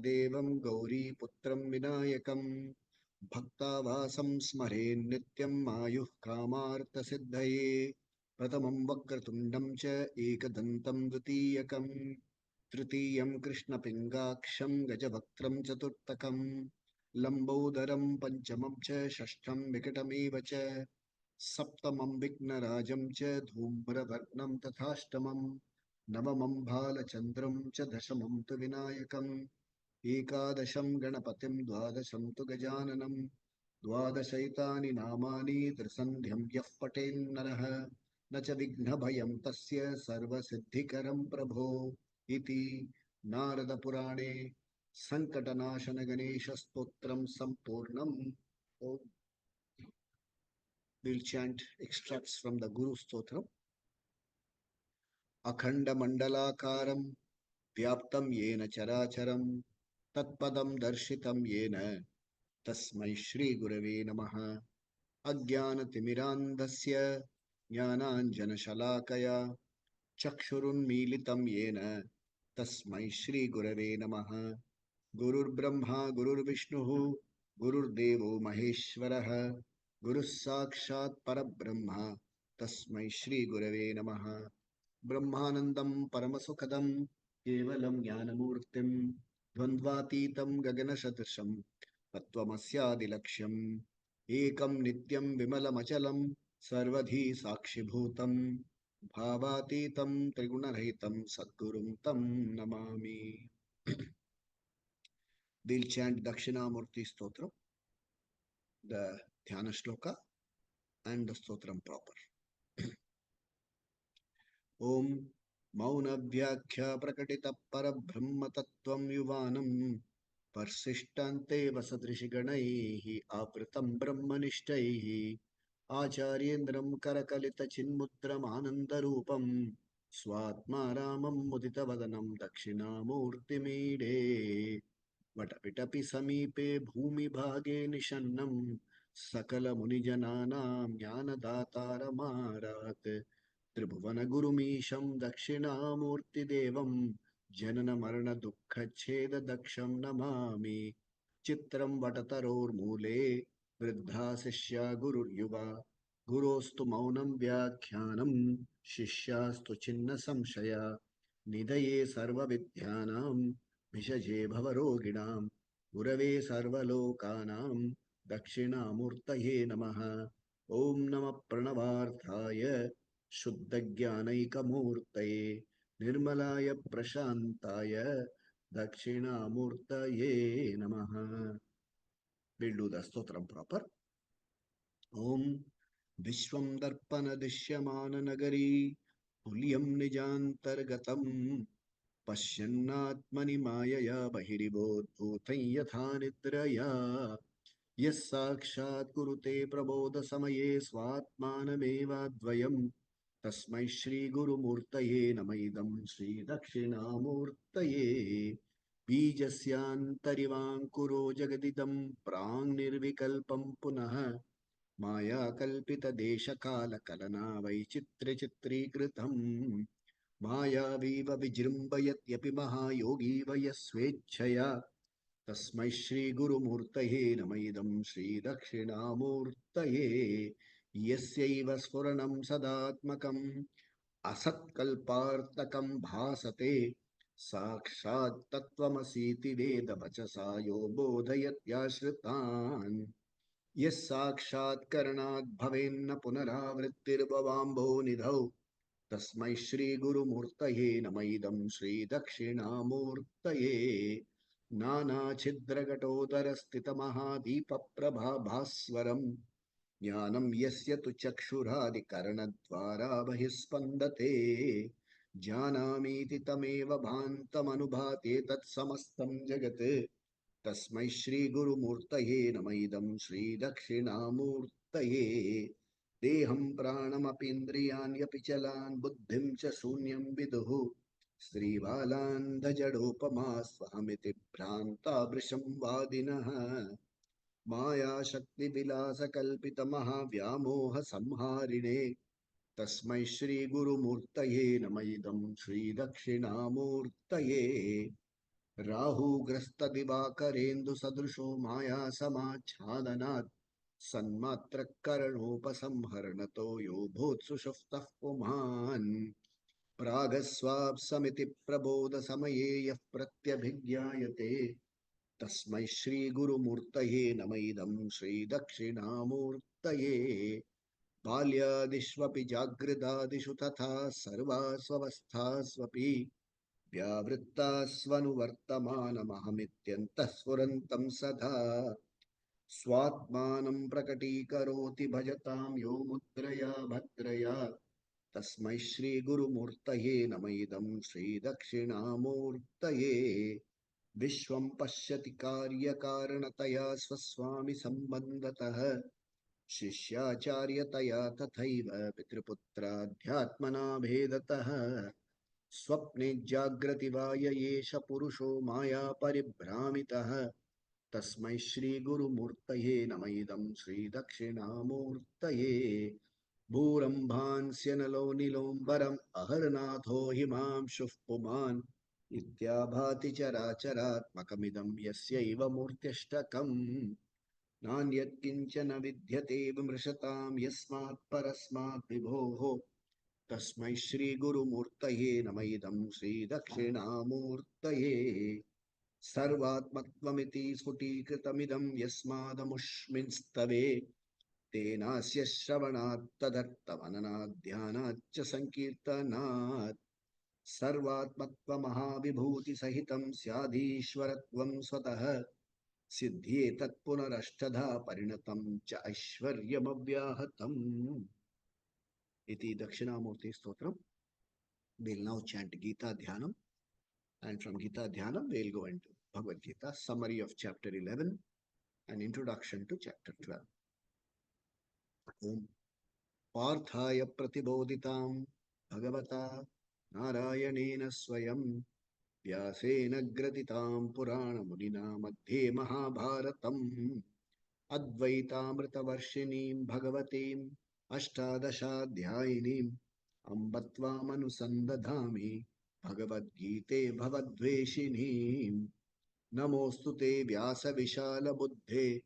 महादेवं गौरीपुत्रं विनायकं भक्तावासं स्मरेन् नित्यं आयुः कामार्थसिद्धये प्रथमं वक्रतुण्डं च एकदन्तं द्वितीयकं तृतीयं कृष्णपिङ्गाक्षं गजवक्त्रं चतुर्थकं लम्बोदरं पञ्चमं च षष्ठं विकटमेव च सप्तमं विघ्नराजं च धूम्रवर्णं तथाष्टमं नवमं भालचन्द्रं च दशमं तु विनायकम् एकादशं गणपतिं द्वादशं तु गजाननं द्वादशैतानि नामानि त्रिसन्ध्यं यः पठेन्नरः न च विघ्नभयं तस्य सर्वसिद्धिकरं प्रभो इति नारदपुराणे सङ्कटनाशनगणेशस्तोत्रं सम्पूर्णम्. We'll chant extracts from the Guru Stotram. अखण्डमण्डलाकारं व्याप्तं येन चराचरं तत्पदं दर्शितं येन तस्मै श्रीगुरवे नमः. अज्ञानतिमिरान्धस्य ज्ञानाञ्जनशलाकया चक्षुरुन्मीलितं येन तस्मै श्रीगुरवे नमः. गुरुर्ब्रह्मा गुरुर्विष्णुः गुरुर्देवो महेश्वरः गुरुः साक्षात् परब्रह्म तस्मै श्रीगुरवे नमः. ब्रह्मानन्दं परमसुखदं केवलं ज्ञानमूर्तिं द्वन्द्वातीतं गगनसदृशं तत्त्वमस्यादिलक्ष्यम् एकं नित्यं विमलमचलं सर्वधी साक्षिभूतं भावातीतं त्रिगुणरहितं सद्गुरुं तं Namami. We'll chant Dakshinamurti Stotram, the Dhyana Shloka and the Stotram proper. Om मौनव्याख्या प्रकटितः परब्रह्मतत्त्वं युवानं पर्सिष्टान्ते वसदृशिगणैः आवृतं ब्रह्मनिष्ठैः आचार्येन्द्रं करकलितचिन्मुद्रमानन्दरूपं स्वात्मा रामं मुदितवदनं दक्षिणामूर्तिमीडे वटपिटपि समीपे भूमिभागे निषन्नं सकलमुनिजनानां ज्ञानदातारमारात् त्रिभुवनगुरुमीशं दक्षिणामूर्तिदेवं जननमरणदुःखच्छेददक्षं नमामि. चित्रं वटतरोर्मूले वृद्धा शिष्या गुरुर्युवा गुरोस्तु मौनं व्याख्यानं शिष्यास्तु छिन्न संशया निधये सर्वविद्यानां भिषजे भवरोगिणां गुरवे सर्वलोकानां दक्षिणामूर्तये नमः. ॐ नमः प्रणवार्थाय शुद्धज्ञानैकमूर्तये निर्मलाय प्रशान्ताय दक्षिणामूर्तये नमः. We'll do the stotram proper. Om Vishwam Darpana Dishyamananagari Tulyam Nijantargatam Pashyannatmani Mayaya Bahiribodbhutam Yatha Nidraya यस्साक्षात् कुरुते प्रबोध समये स्वात्मानमेवाद्वयम् तस्मै श्री गुरुमूर्तये नमः. इदं श्री दक्षिणामूर्तये बीजस्यान्तरिवाङ्कुरो जगदिदं प्राङ्निर्विकल्पं पुनः माया कल्पितदेशकालकलना वैचित्र्यचित्रीकृतम् मायावीव विजृम्भयत्यपि महायोगी वयः स्वेच्छया तस्मै श्री गुरुमूर्तये नमः. इदं श्री दक्षिणामूर्तये यस्यैव स्फुरणं सदात्मकम् असत्कल्पार्थकं भासते साक्षात् तत्त्वमसीति वेदवचसा यो बोधयत्याश्रितान् यः साक्षात्करणात् भवेन्न पुनरावृत्तिर्भवाम्भो निधौ तस्मै श्री गुरुमूर्तये नमः. इदं श्री दक्षिणामूर्तये नानाछिद्रघटोदरस्थितमहादीपप्रभाभास्वरम् ज्ञानं यस्य तु चक्षुरादिकरणद्वारा बहिस्पन्दते जानामीति तमेव भान्तमनुभाते तत्समस्तं जगत् तस्मै श्री गुरुमूर्तये नमः. इदं श्री दक्षिणामूर्तये देहं प्राणमपीन्द्रियाण्यपि चलान् बुद्धिं च शून्यं विदुः श्रीबालान्धजडोपमा स्वहमिति भ्रान्ता वृषं वादिनः मायाशक्तिविलासकल्पितमहाव्यामोहसंहारिणे तस्मै श्री गुरुमूर्तये नमः. इदं श्री दक्षिणामूर्तये राहुग्रस्त दिवाकरेन्दु सदृशो माया समाच्छादनात् सन्मात्रकरणोपसंहरणतो यो भूत्सुषुप्तः पुमान् प्रागस्वाप्समिति प्रबोध समये यः प्रत्यभिज्ञायते तस्मै श्रीगुरुमूर्तये नम इदं श्रीदक्षिणामूर्तये बाल्यादिष्वपि जागृदादिषु तथा सर्वास्वस्थास्वपि व्यावृत्तास्वनुवर्तमानमहमित्यन्तः स्फुरन्तं सदा स्वात्मानं प्रकटीकरोति भजतां यो मुद्रया भद्रया तस्मै श्रीगुरुमूर्तये नम इदं श्रीदक्षिणामूर्तये विश्वं पश्यति कार्यकारणतया स्वस्वामि सम्बन्धतः शिष्याचार्यतया तथैव पितृपुत्राध्यात्मना भेदतः स्वप्ने जाग्रति वा य एष पुरुषो माया परिभ्रामितः तस्मै श्रीगुरुमूर्तये नम इदं श्रीदक्षिणामूर्तये भूरम्भांस्य नीलोऽम्बरम् अहर्नाथो हिमांशुः पुमान् इत्याभाति चराचरात्मकमिदं यस्यैव मूर्त्यष्टकम् नान्यत्किञ्चन विद्यते विमृशतां यस्मात् परस्मात् विभोः तस्मै श्रीगुरुमूर्तये नम इदं श्रीदक्षिणामूर्तये सर्वात्मत्वमिति स्फुटीकृतमिदं यस्मादमुष्मिंस्तवे तेनास्य श्रवणात् तदर्थमननात् ध्यानाच्च सङ्कीर्तनात् सर्वात्मत्वमहाविभूतिसहितं स्यादीश्वरत्वं स्वतः सिद्ध्ये तत्पुनरष्टधा परिणतं च ऐश्वर्यमव्याहतम् इति Dakshinamurti stotram. We'll now chant Gita Dhyanam, and from Gita Dhyanam we'll go into Bhagavad Gita, summary of chapter 11 and introduction to chapter 12. Om Parthaya Pratibodhitam Bhagavata Narayanena Swayam Vyasena Gratitam Purana Munina Madhye Mahabharatam Advaitamritavarshiniim Bhagavatim Ashtadashaadhyayiniim Ambattvamanusandathami Bhagavad Gite Bhavadveshiniim Namostu te Vyasa Vishala Buddhe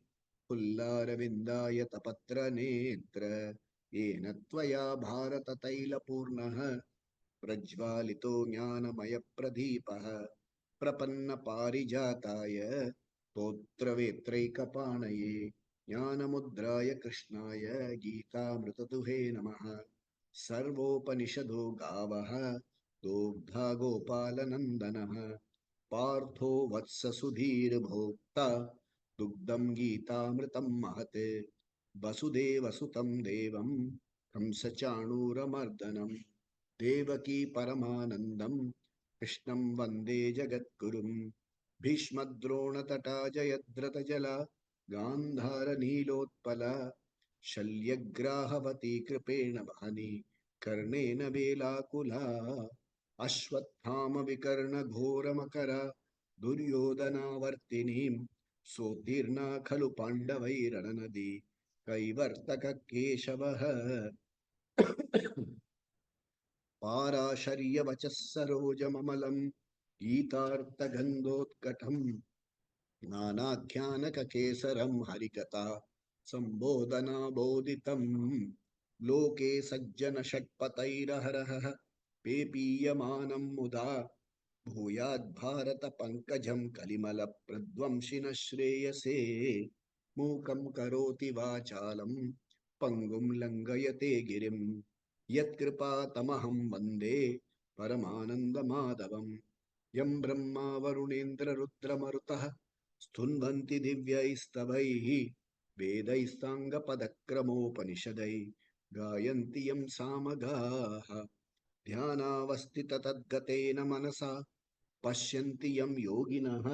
Pullaravindaaya Tapatra Netra Yena Tvaya Bharata Taila Purnaha Prajvalito Jnanamaya Pradipah Prapanna Parijataya Totravetraikapanaye Jnanamudraya Krishnaya Gītāmృతదుహే Namaha Sarvopanishado Gavaha Dogdha Gopalanandanaha Partho Vatsa Sudhir Bhokta Dugdam Gītāmృతం Mahate Vasudeva Sutam Devam Kamsachanuramardanam Devaki Paramanandam Krishnam Vande Jagadgurum Bhishmadrona Tata Jayadrata Jala Gandhara Nilotpala Shalyagrahavathi Kripena Bhani Karnena Velakula Ashwathama Vikarna Ghora Makara Duryodhana Vartinim Sotirna Khalu Pandavai Rananadi Kaivartaka Keshavaha पाराशर्यवचः सरोजममलं गीतार्थगन्धोत्कटं नानाख्यानककेसरं हरिकथा सम्बोधनाबोधितं लोके सज्जनषट्पतैरहरः पेपीयमानं मुदा भूयाद्भारतपङ्कजं कलिमलप्रध्वंसिनः श्रेयसे मूकं करोति वाचालं पङ्गुं लङ्घयते गिरिं यत्कृपातमहं वन्दे परमानन्दमाधवं यं ब्रह्मा वरुणेन्द्ररुद्रमरुतः स्तुन्वन्ति दिव्यैस्तवैः वेदैस्ताङ्गपदक्रमोपनिषदैः गायन्ति यं सामगाः ध्यानावस्थिततद्गतेन मनसा पश्यन्ति यं योगिनः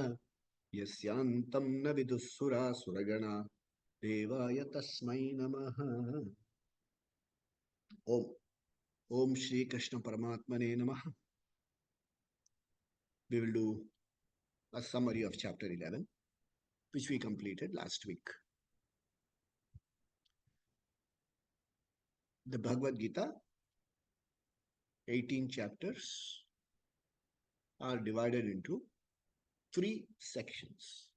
यस्यान्तं न विदुःसुरासुरगणा देवाय तस्मै नमः. ओम Om Shri Krishna Paramatmane Namaha. We will do a summary of chapter 11, which we completed last week. The Bhagavad Gita, 18 chapters, are divided into 3 sections.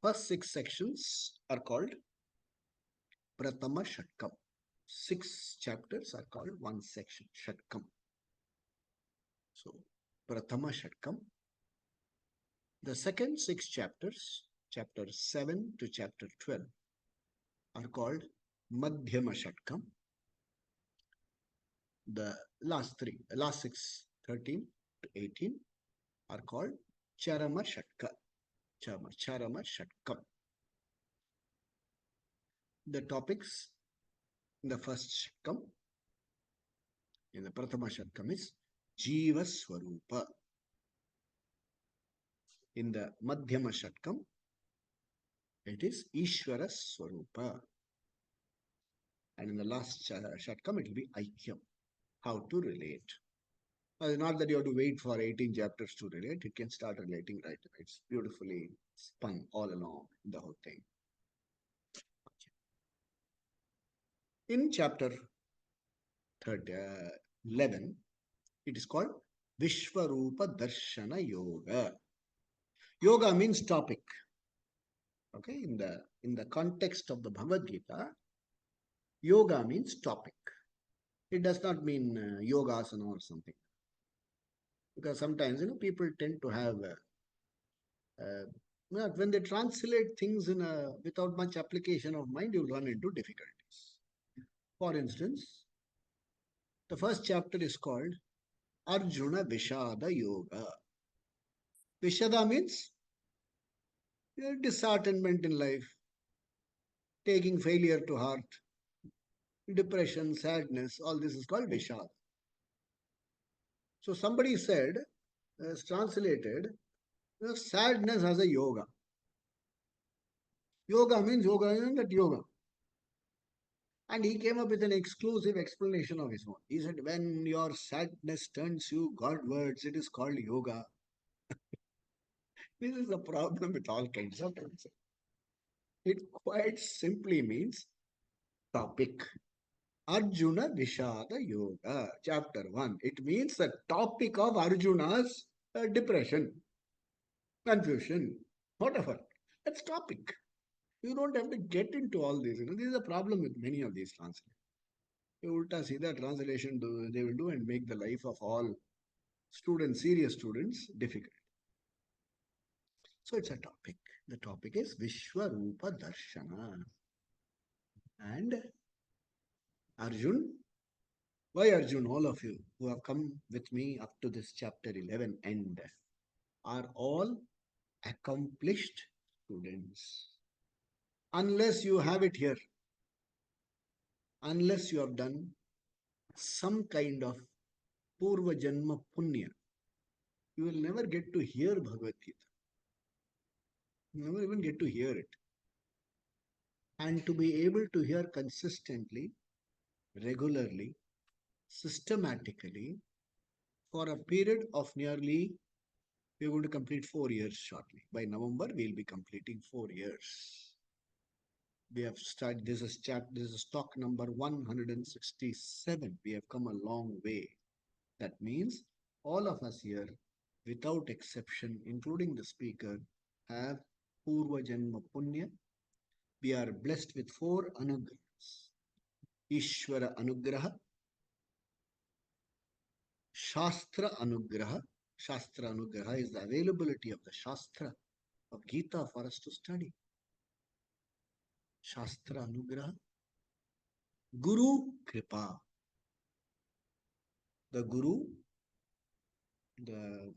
First 6 sections are called Prathama Shatkam. 6 chapters are called one section, Shatkam. So, Prathama Shatkam. The second 6 chapters, chapter 7 to chapter 12, are called Madhyama Shatkam. The last 6, 13 to 18, are called Charama Shatka. Charama Shatkam. The topics in the first Shatkam, in the Prathama Shatkam, is Jiva Swarupa. In the Madhyama Shatkam, it is Ishvara Swarupa. And in the last Shatkam, it will be Aikyam, how to relate. Not that you have to wait for 18 chapters to relate. You can start relating right away. It's beautifully spun all along the whole thing. In chapter 11, it is called Vishwarupa Darshana Yoga. Yoga means topic. Okay, in the context of the Bhagavad Gita, yoga means topic. It does not mean yogasana or something. Because sometimes people tend to have when they translate things without much application of mind, you run into difficulties. For instance, the first chapter is called Arjuna Vishada Yoga. Vishada means disheartenment in life, taking failure to heart, depression, sadness, all this is called Vishada. So somebody said, has translated, sadness as a yoga. Yoga means that yoga. And he came up with an exclusive explanation of his own. He said, when your sadness turns you Godwards, it is called yoga. This is the problem with all kinds of things. It quite simply means topic. Arjuna Vishada Yoga, chapter 1. It means the topic of Arjuna's depression, confusion, whatever. That's topic. You don't have to get into all this. This is a problem with many of these translations. Ulta Sida translation they will do and make the life of all students, serious students, difficult. So it's a topic. The topic is Vishwarupa Darshana. And Arjun, why Arjun, all of you who have come with me up to this chapter 11 end are all accomplished students. Unless you have it here, unless you have done some kind of Purva Janma Punya, you will never get to hear Bhagavad Gita. You never even get to hear it. And to be able to hear consistently, regularly, systematically, for a period of nearly, we're going to complete 4 years shortly. By November, we'll be completing 4 years. We have started, this is talk number 167. We have come a long way. That means all of us here, without exception, including the speaker, have Purva Janma Punya. We are blessed with 4 anugrahas. Ishvara Anugraha, Shastra Anugraha. Shastra Anugraha is the availability of the Shastra of Gita for us to study. Shastra Anugraha. Guru Kripa. The Guru,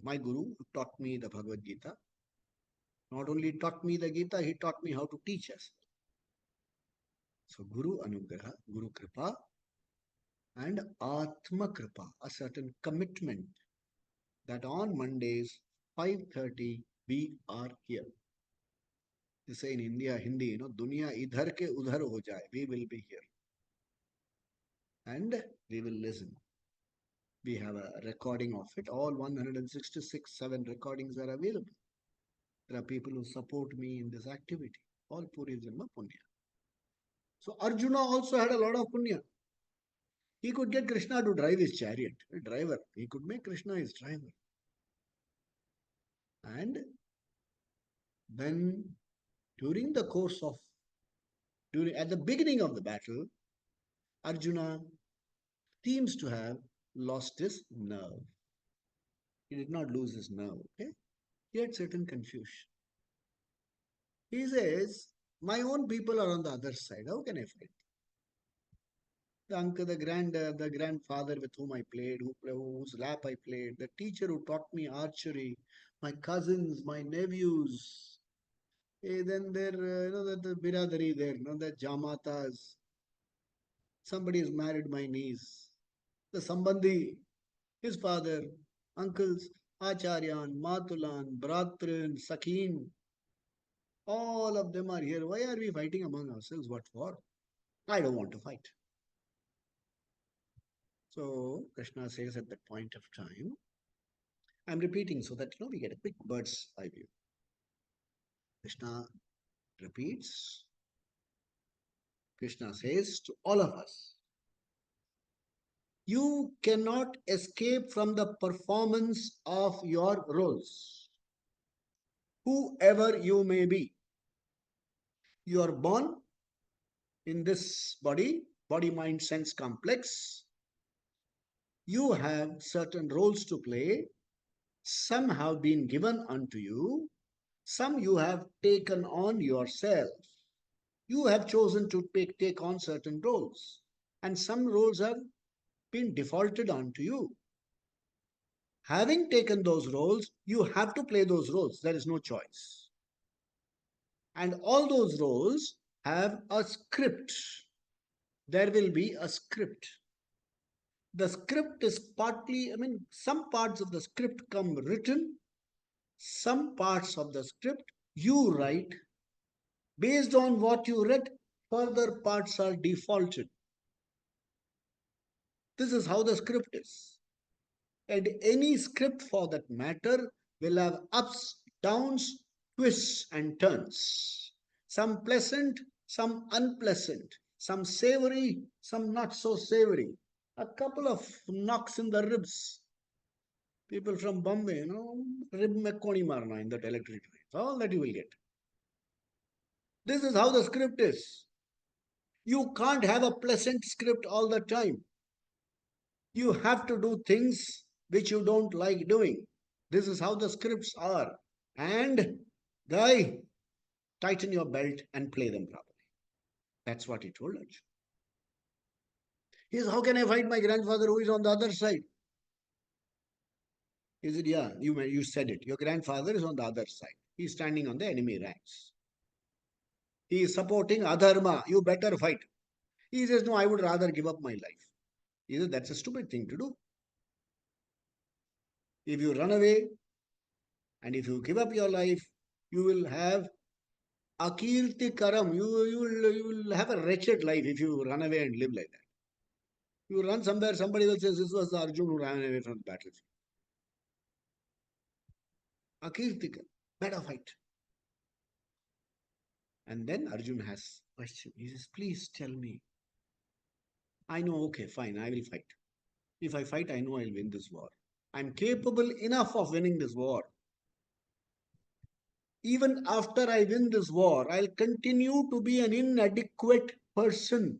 my Guru who taught me the Bhagavad Gita, not only taught me the Gita, he taught me how to teach us. So Guru Anugraha, Guru Kripa, and Atma Kripa, a certain commitment that on Mondays, 5:30, we are here. They say in India, Hindi, Dunya idhar ke udhar ho jaye, we will be here. And we will listen. We have a recording of it. All 167 recordings are available. There are people who support me in this activity. All Puri Janma Punya. So Arjuna also had a lot of Punya. He could get Krishna to drive his chariot. A driver. He could make Krishna his driver. And then during the course of, at the beginning of the battle, Arjuna seems to have lost his nerve. He did not lose his nerve, okay? He had certain confusion. He says, my own people are on the other side. How can I fight? The uncle, the grandfather with whom I played, whose lap I played, the teacher who taught me archery, my cousins, my nephews. Then there, the biradari there, the jamatas. Somebody has married my niece. The sambandhi, his father, uncles, acharyan, matulan, bratran, sakin. All of them are here. Why are we fighting among ourselves? What for? I don't want to fight. So Krishna says at that point of time, I'm repeating so that we get a quick bird's eye view. Krishna repeats. Krishna says to all of us, you cannot escape from the performance of your roles, whoever you may be. You are born in this body, mind, sense complex. You have certain roles to play. Some have been given unto you. Some you have taken on yourself. You have chosen to take on certain roles. And some roles have been defaulted onto you. Having taken those roles, you have to play those roles. There is no choice. And all those roles have a script. There will be a script. The script is partly, some parts of the script come written, some parts of the script you write. Based on what you read, further parts are defaulted. This is how the script is. And any script for that matter will have ups, downs, twists and turns. Some pleasant, some unpleasant, some savory, some not so savory. A couple of knocks in the ribs. People from Bombay, rib mein koni marna in that electric train. All that you will get. This is how the script is. You can't have a pleasant script all the time. You have to do things which you don't like doing. This is how the scripts are. And, guy, tighten your belt and play them properly. That's what he told Arjuna. He says, how can I fight my grandfather who is on the other side? He said, yeah, you said it. Your grandfather is on the other side. He is standing on the enemy ranks. He is supporting adharma. You better fight. He says, no, I would rather give up my life. He says, that's a stupid thing to do. If you run away and if you give up your life, you will have akirti karam. You will have a wretched life if you run away and live like that. You run somewhere, somebody will say, this was Arjuna who ran away from the battlefield. Akirti karam. Better fight. And then Arjuna has a question. He says, please tell me. I know, okay, fine, I will fight. If I fight, I know I'll win this war. I'm capable enough of winning this war. Even after I win this war, I'll continue to be an inadequate person.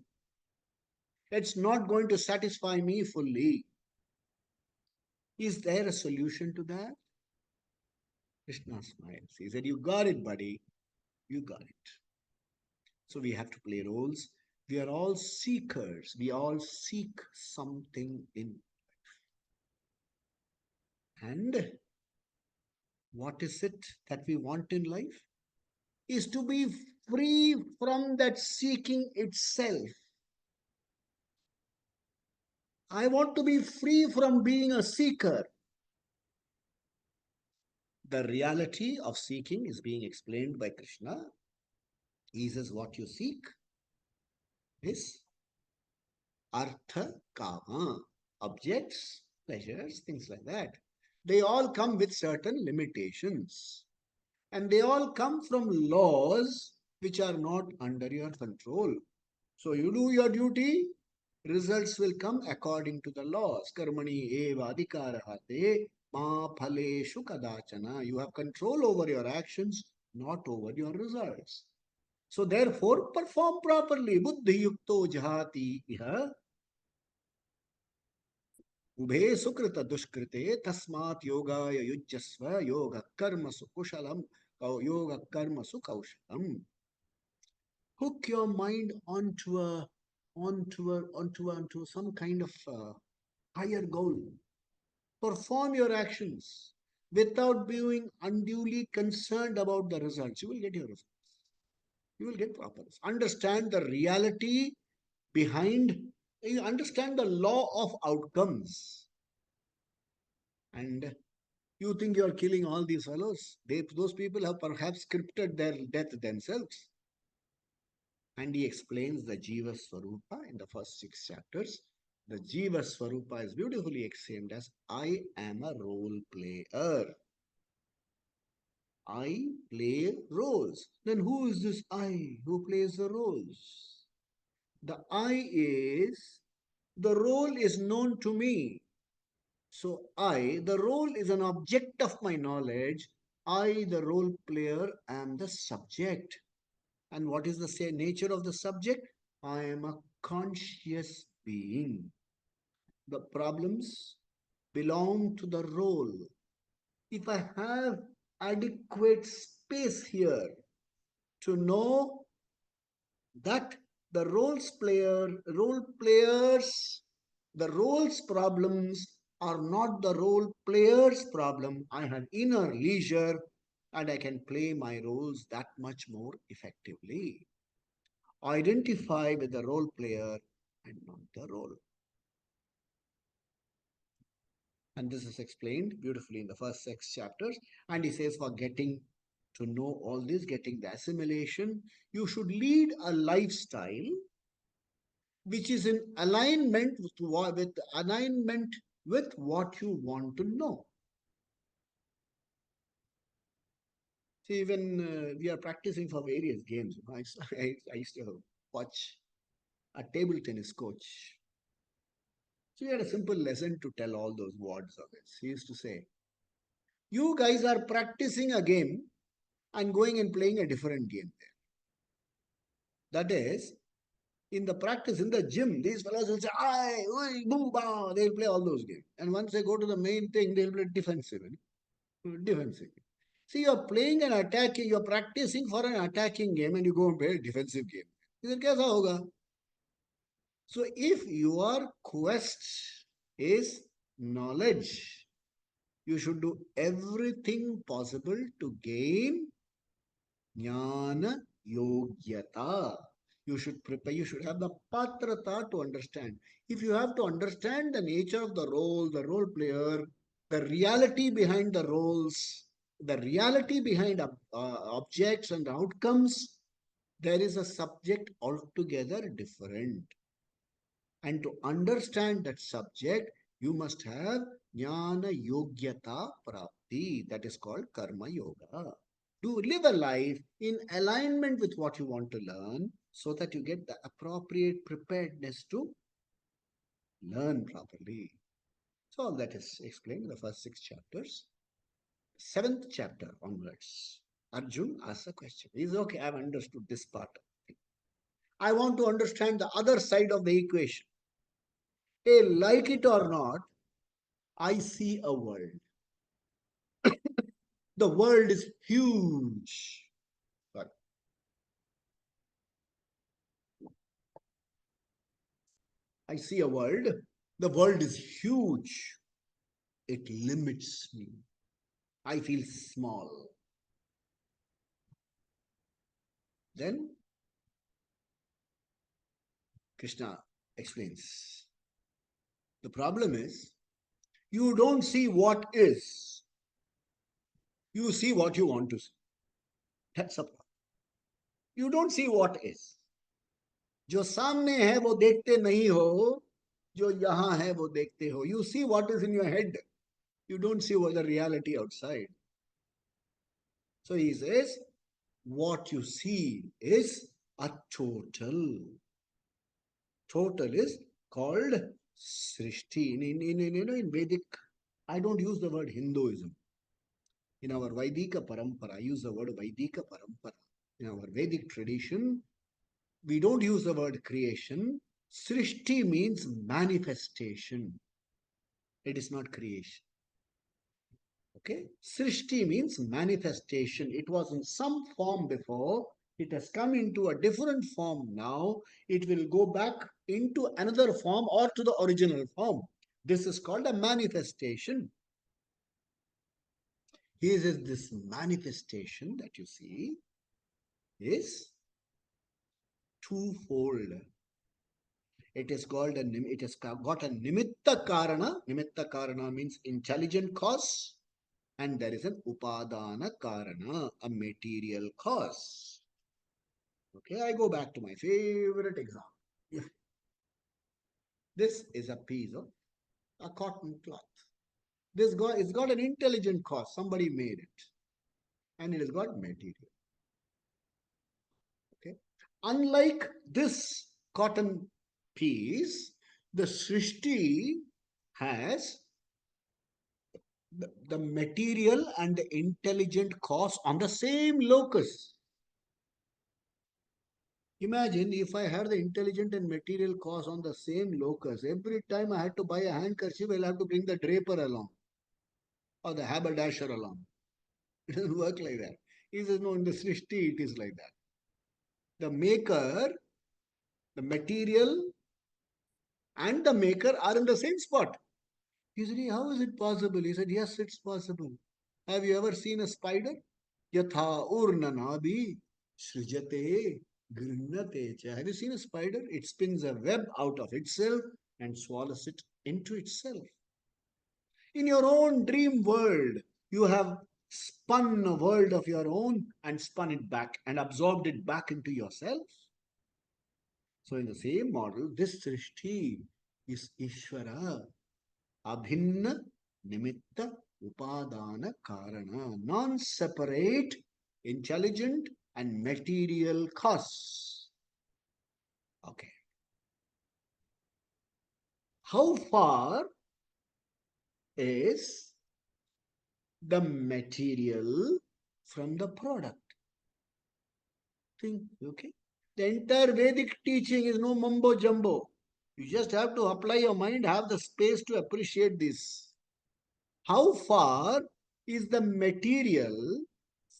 It's not going to satisfy me fully. Is there a solution to that? Krishna smiles. He said, you got it, buddy. You got it. So we have to play roles. We are all seekers. We all seek something in life. And what is it that we want in life? Is to be free from that seeking itself. I want to be free from being a seeker. The reality of seeking is being explained by Krishna. He says what you seek is artha kama, objects, pleasures, things like that. They all come with certain limitations. And they all come from laws which are not under your control. So you do your duty, results will come according to the laws. Karmani eva adhikarahate Ma phaleshu kadachana. You have control over your actions, not over your results. So therefore, perform properly. Buddhi yukto jahati iha उभे सुकृत दुष्कृते तस्मात् योगाय युज्यस्व योग कर्मसु कुशलम योग कर्मसु कौशलम. Hook your mind onto some kind of higher goal. Perform your actions without being unduly concerned about the results. You will get your results. You will get proper. Understand the reality behind. You understand the law of outcomes. And you think you are killing all these fellows? Those people have perhaps scripted their death themselves. And he explains the Jiva Swarupa in the first 6 chapters. The Jiva Swarupa is beautifully explained as I am a role player. I play roles. Then who is this I who plays the roles? The I is, the role is known to me. So I, the role is an object of my knowledge. I, the role player, am the subject. And what is the nature of the subject? I am a conscious being. The problems belong to the role. If I have adequate space here to know that the role players, the roles problems are not the role player's problem. I have inner leisure and I can play my roles that much more effectively. Identify with the role player and not the role. And this is explained beautifully in the first 6 chapters. And he says, for getting to know all this, getting the assimilation, you should lead a lifestyle which is in alignment with what you want to know. See, when we are practicing for various games, I used to watch a table tennis coach. So he had a simple lesson to tell all those words of it. He used to say, you guys are practicing a game and going and playing a different game there. That is, in the practice, in the gym, these fellows will say, "Aye, oi, boom, bah." They'll play all those games. And once they go to the main thing, they'll play defensive. Defensive. See, you're playing an attacking, you're practicing for an attacking game and you go and play a defensive game. Then kaisa hoga? So if your quest is knowledge, you should do everything possible to gain jnana yogyata. You should prepare, you should have the patrata to understand. If you have to understand the nature of the role player, the reality behind the roles, the reality behind objects and outcomes, there is a subject altogether different. And to understand that subject, you must have jnana yogyata prapti. That is called karma yoga. To live a life in alignment with what you want to learn so that you get the appropriate preparedness to learn properly. So all that is explained in the first 6 chapters. 7th chapter onwards, Arjun asks a question. He says, okay, I've understood this part. I want to understand the other side of the equation. Hey, like it or not, I see a world. The world is huge. But I see a world. The world is huge. It limits me. I feel small. Then Krishna explains. The problem is you don't see what is. You see what you want to see. That's a problem. You don't see what is. जो सामने है वो देखते नहीं हो, जो यहाँ है वो देखते हो. You see what is in your head. You don't see what the reality outside. So he says, what you see is a total. Total is called Srishti in Vedic I don't use the word Hinduism. In our Vaidika Parampara, I use the word Vaidika Parampara. In our Vedic tradition, we don't use the word creation. Srishti means manifestation. It is not creation. Okay? Srishti means manifestation. It was in some form before. It has come into a different form now. It will go back into another form or to the original form. This is called a manifestation. Here is this manifestation that you see is twofold. It is called it has got a nimitta karana. Nimitta karana means intelligent cause, and there is an upadana karana, a material cause. Okay, I go back to my favorite example. This is a piece of a cotton cloth. It's got an intelligent cause. Somebody made it, and it has got material. Okay, unlike this cotton piece, the Srishti has the material and the intelligent cause on the same locus. Imagine if I had the intelligent and material cause on the same locus. Every time I had to buy a handkerchief, I'll have to bring the draper along or the haberdasher along. It doesn't work like that. He says, no, in the Srishti, it is like that. The maker, the material, and the maker are in the same spot. He said, how is it possible? He said, yes, it's possible. Have you ever seen a spider? Yatha urnanabi srijate grinnate cha. Have you seen a spider? It spins a web out of itself and swallows it into itself. In your own dream world, you have spun a world of your own and spun it back and absorbed it back into yourself. So in the same model, this Srishti is Ishvara, Abhinna Nimitta Upadana Karana, non-separate, intelligent and material cause. Okay. How far is the material from the product? Think, okay? The entire Vedic teaching is no mumbo jumbo. You just have to apply your mind, have the space to appreciate this. How far is the material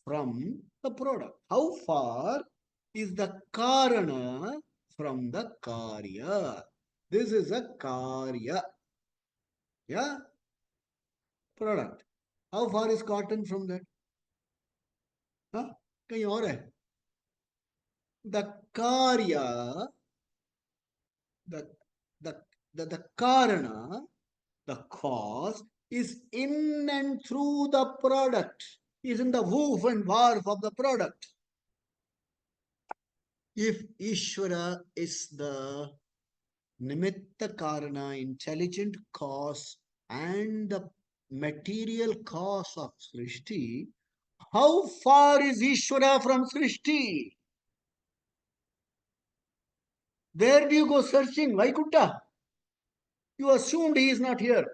from the product? How far is the karana from the karya? This is a karya. Yeah? Product. How far is cotton from that? Huh? कहीं और है? The karya, the, the, the karana, the cause is in and through the product, is in the woof and warp of the product. If Ishvara is the nimitta karana, intelligent cause, and the material cause of Srishti, how far is Ishvara from Srishti? Where do you go searching? Vaikunta? You assumed he is not here.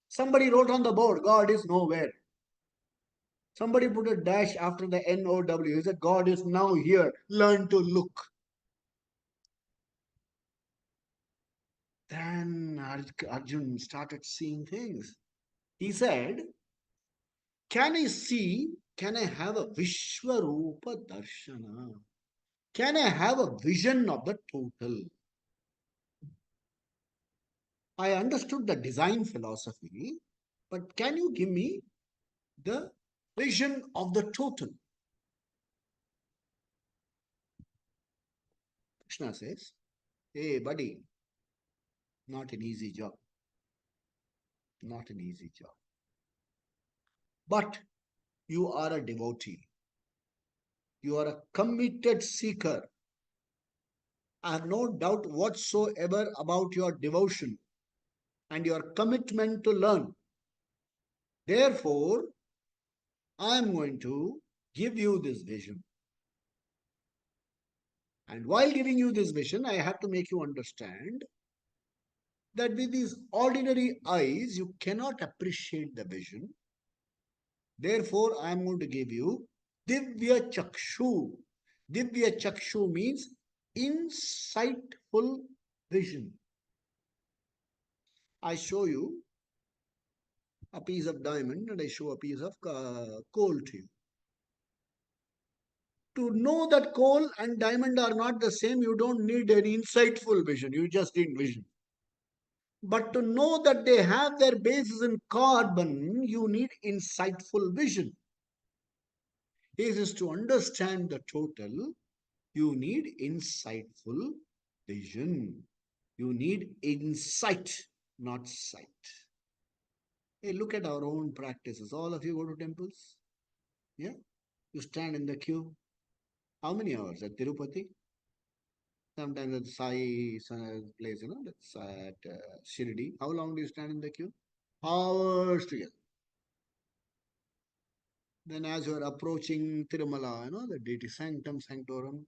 Somebody wrote on the board, God is nowhere. Somebody put a dash after the N-O-W. He said, God is now here. Learn to look. Then Arjun started seeing things. He said, can I see, can I have a Vishwarupa Darshana? Can I have a vision of the total? I understood the design philosophy, but can you give me the vision of the total? Krishna says, hey, buddy, not an easy job. Not an easy job. But you are a devotee. You are a committed seeker. I have no doubt whatsoever about your devotion and your commitment to learn. Therefore, I am going to give you this vision. And while giving you this vision, I have to make you understand that with these ordinary eyes you cannot appreciate the vision. Therefore, I am going to give you Divya Chakshu. Divya Chakshu means insightful vision. I show you a piece of diamond and I show a piece of coal to you. To know that coal and diamond are not the same, you don't need an insightful vision. You just need vision. But to know that they have their basis in carbon, you need insightful vision. This is to understand the total, you need insightful vision. You need insight, not sight. Hey, look at our own practices. All of you go to temples? Yeah? You stand in the queue. How many hours? At Tirupati? Sometimes at Sai place, that's at Shirdi. How long do you stand in the queue? Hours together. Then as you are approaching Tirumala, the deity Sanctum Sanctorum,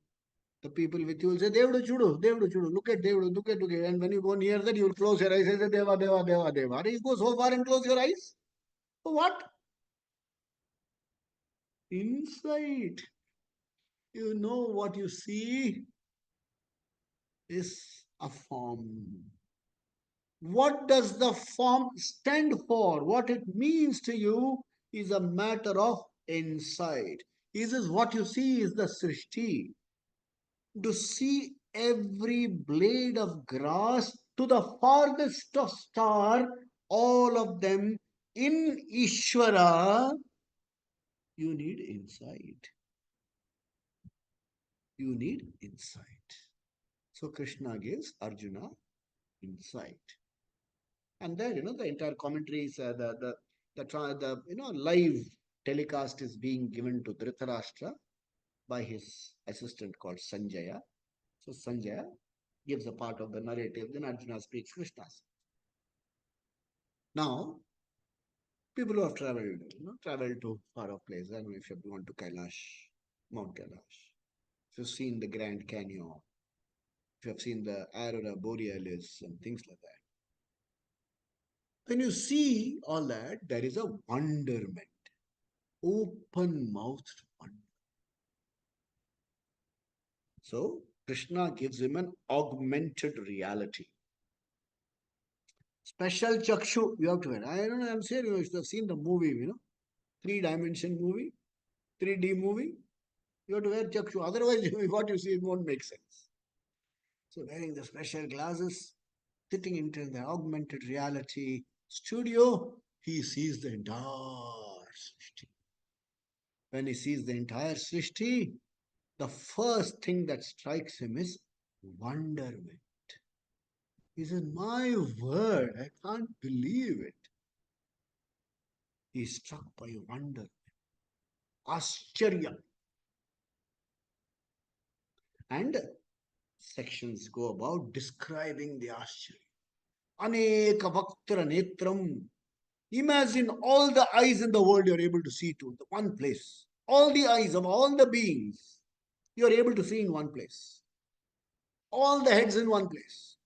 the people with you will say, Devudu Chudu, Devudu Chudu, look at Devudu, look at. And when you go near that, you will close your eyes and say, Deva, Deva, Deva, Deva. You go so far and close your eyes. For what? Insight. You know what you see is a form. What does the form stand for? What it means to you is a matter of insight. Is this what you see is the Srishti? To see every blade of grass to the farthest of star, all of them in Ishvara, you need insight. You need insight. So Krishna gives Arjuna insight. And there, the entire commentaries, the live telecast is being given to Dhritarashtra by his assistant called Sanjaya. So Sanjaya gives a part of the narrative, then Arjuna speaks Krishna's. Now, people who have traveled to far off places. I don't know if you have gone to Kailash, Mount Kailash. If you've seen the Grand Canyon, if you have seen the Aurora Borealis and things like that. When you see all that, there is a wonderment, open-mouthed wonder. So, Krishna gives him an augmented reality. Special chakshu, you have to wear. I don't know, I'm saying, if you have seen the movie, three-dimension movie, 3D movie, you have to wear chakshu. Otherwise, what you see won't make sense. So, wearing the special glasses, sitting into the augmented reality studio, he sees the entire Srishti. When he sees the entire Srishti, the first thing that strikes him is wonderment. He says, my word, I can't believe it. He is struck by wonder, ascharya. And sections go about describing the ascharya. Aneka vaktra netram. Imagine all the eyes in the world you're able to see to the one place. All the eyes of all the beings you're able to see in one place. All the heads in one place.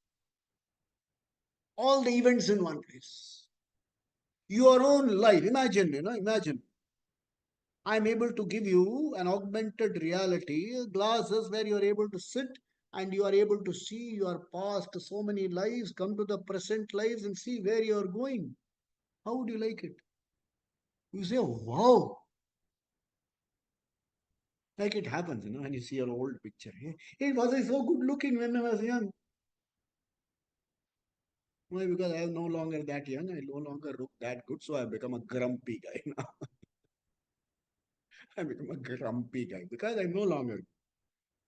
All the events in one place. Your own life. Imagine. I'm able to give you an augmented reality, glasses where you are able to sit and you are able to see your past so many lives, come to the present lives and see where you are going. How would you like it? You say, wow. Like it happens, when you see your old picture. Hey, was I so good looking when I was young? Why? Because I am no longer that young. I no longer look that good. So I become a grumpy guy now. I become a grumpy guy because I'm no longer.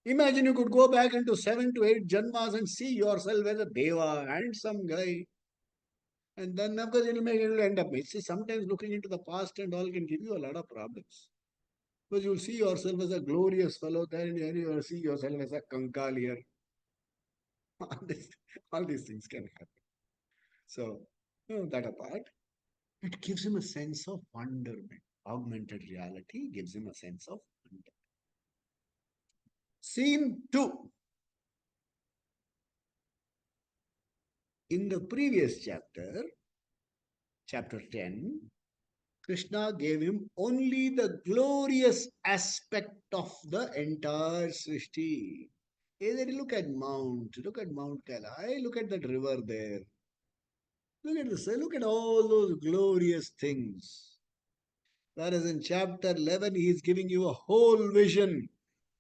Imagine you could go back into 7 to 8 janmas and see yourself as a deva, handsome guy. And then, of course, it'll end up. See, sometimes looking into the past and all can give you a lot of problems. Because you'll see yourself as a glorious fellow there, and you will see yourself as a kankal here. all these things can happen. So, that apart, it gives him a sense of wonderment. Augmented reality gives him a sense of wonder. Scene 2. In the previous chapter, chapter 10, Krishna gave him only the glorious aspect of the entire Srishti. Either look at Mount Kalai, look at that river there. Look at this, look at all those glorious things. Whereas in chapter 11, he is giving you a whole vision.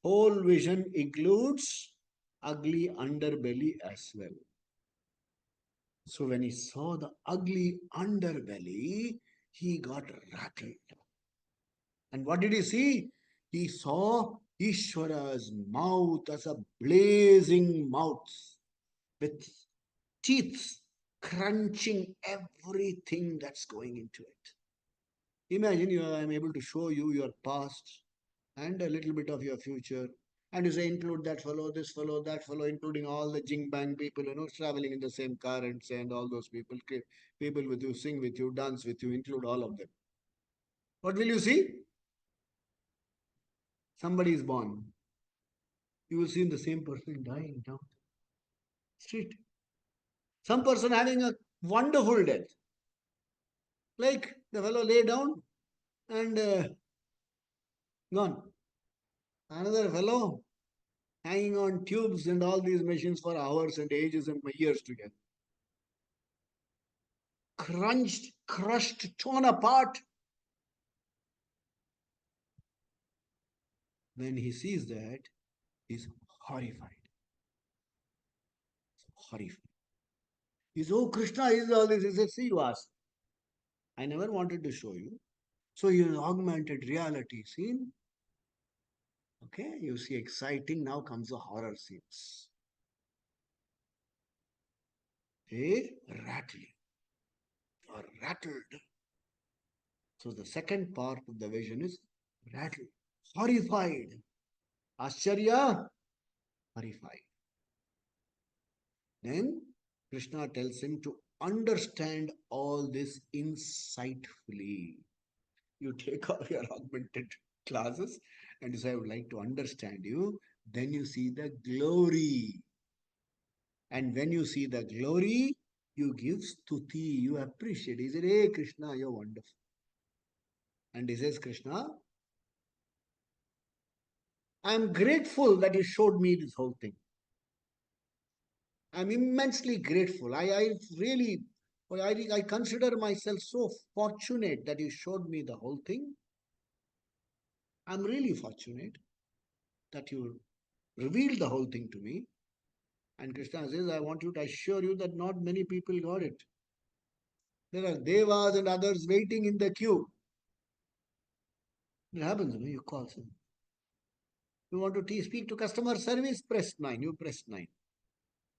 Whole vision includes ugly underbelly as well. So when he saw the ugly underbelly, he got rattled. And what did he see? He saw Ishvara's mouth as a blazing mouth with teeth crunching everything that's going into it. Imagine I'm able to show you your past and a little bit of your future. And you say, include that fellow, this fellow, that fellow, including all the jing bang people, traveling in the same car and say, and all those people, people with you, sing with you, dance with you, include all of them. What will you see? Somebody is born. You will see the same person dying down the street. Some person having a wonderful death. Like the fellow lay down and gone. Another fellow hanging on tubes and all these machines for hours and ages and years together. Crunched, crushed, torn apart. When he sees that, he's horrified. Horrified. He says, oh, Krishna is all this. He says, see, you asked. I never wanted to show you. So you augmented reality scene. Okay, you see exciting. Now comes the horror scenes. Hey, rattling or rattled. So the second part of the vision is rattled, horrified. Ascharya, horrified. Then Krishna tells him to understand all this insightfully. You take off your augmented classes and you say, I would like to understand you. Then you see the glory. And when you see the glory, you give stuti, you appreciate. He said, hey Krishna, you're wonderful. And he says, Krishna, I'm grateful that you showed me this whole thing. I'm immensely grateful. I really, I consider myself so fortunate that you showed me the whole thing. I'm really fortunate that you revealed the whole thing to me. And Krishna says, I want you to assure you that not many people got it. There are devas and others waiting in the queue. It happens, you call them. You want to speak to customer service, press 9. You press 9.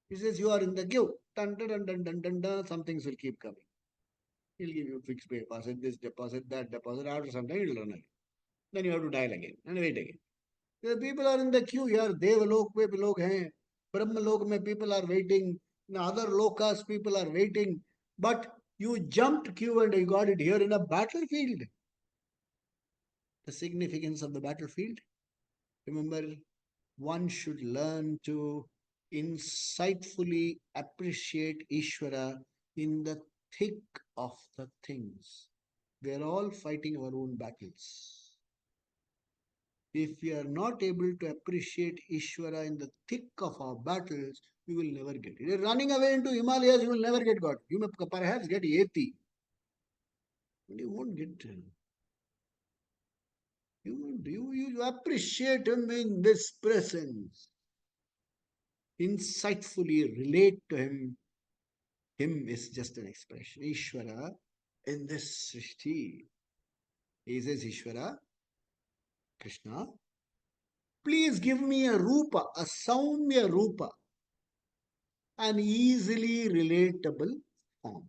He says, you are in the queue. Dun, dun, dun, dun, dun, dun, dun. Some things will keep coming. He'll give you fixed pay deposit, this deposit, that deposit. After some time, it'll run again. Then you have to dial again and wait again. The people are in the queue here. Devalok pe log hain. Brahmalok mein people are waiting. In other lokas, people are waiting. But you jumped queue and you got it here in a battlefield. The significance of the battlefield. Remember, one should learn to insightfully appreciate Ishvara in the thick of the things. We are all fighting our own battles. If we are not able to appreciate Ishvara in the thick of our battles, we will never get it. If you're running away into Himalayas, you will never get God. You may perhaps get Yeti, but you won't get Him. You appreciate Him in this presence. Insightfully relate to Him. Him is just an expression. Ishvara in this Srishti. He says, Ishvara, Krishna, please give me a rupa, a saumya rupa, an easily relatable form.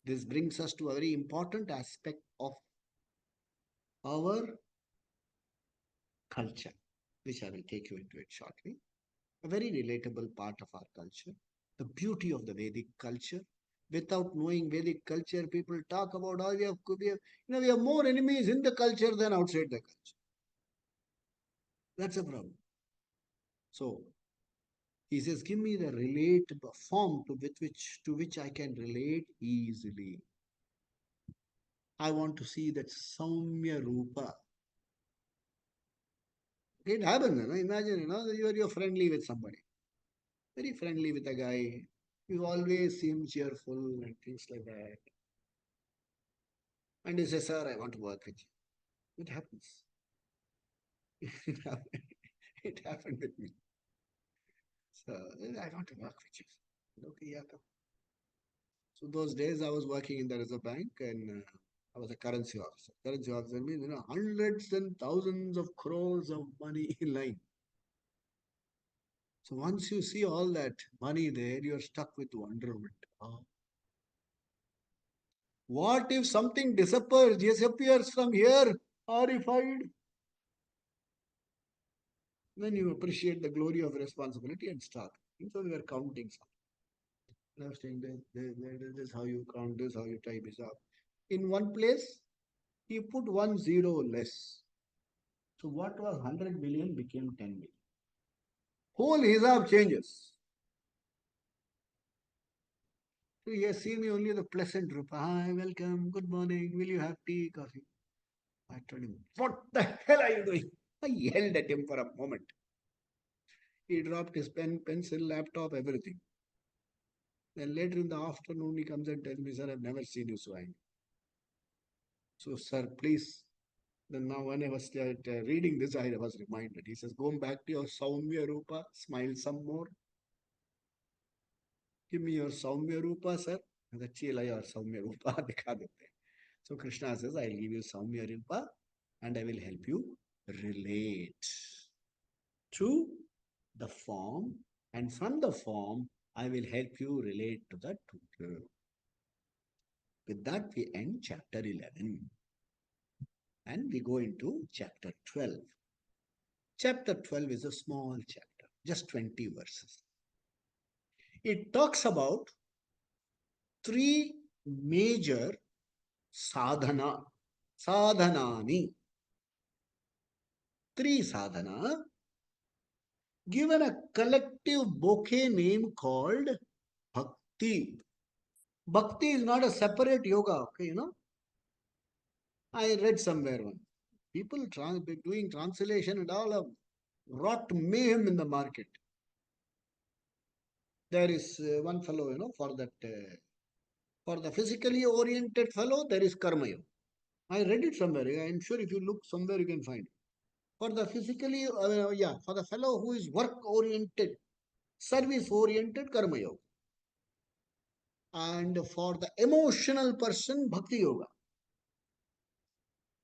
This brings us to a very important aspect of our culture, which I will take you into it shortly. A very relatable part of our culture, the beauty of the Vedic culture. Without knowing Vedic culture, people talk about how we have more enemies in the culture than outside the culture. That's a problem. So, He says, give me the relate form to which I can relate easily. I want to see that Saumya Rupa. It happens, Imagine, you're friendly with somebody, very friendly with a guy. You always seem cheerful and things like that. And he says, sir, I want to work with you. It happens. It happened. It happened with me. So I want to work with you. Okay, yeah, come. So those days I was working in the Reserve Bank and I was a currency officer. Currency officer means hundreds and thousands of crores of money in line. So once you see all that money there, you're stuck with wonderment. Oh. What if something disappears from here? Horrified. Then you appreciate the glory of responsibility and start. So we were counting something. I was saying this is how you count this, how you type this up. In one place, he put 1 0 less. So what was 100 million became 10 million. Whole hisab changes. So he has seen me only the pleasant group. Hi, welcome, good morning, will you have tea, coffee? I told him, what the hell are you doing? I yelled at him for a moment. He dropped his pen, pencil, laptop, everything. Then later in the afternoon, he comes and tells me, sir, I've never seen you so angry. So, sir, please. Then now when I was reading this, I was reminded. He says, go back to your Saumya Rupa, smile some more. Give me your Saumya Rupa, sir. अच्छी लगा और सौम्य रूपा दिखा देते हैं. So Krishna says, I'll give you Saumya Rupa and I will help you relate to the form, and from the form, I will help you relate to the total. With that, we end chapter 11 and we go into chapter 12. Chapter 12 is a small chapter, just 20 verses. It talks about three major sadhanani. Three sadhana given a collective bouquet name called bhakti. Bhakti is not a separate yoga, okay, I read somewhere one. People doing translation and all of wrought mayhem in the market. There is one fellow, for the physically oriented fellow, there is karma yoga. I read it somewhere. I'm sure if you look somewhere, you can find it. For the for the fellow who is work oriented, service oriented, karma yoga. And for the emotional person, bhakti yoga.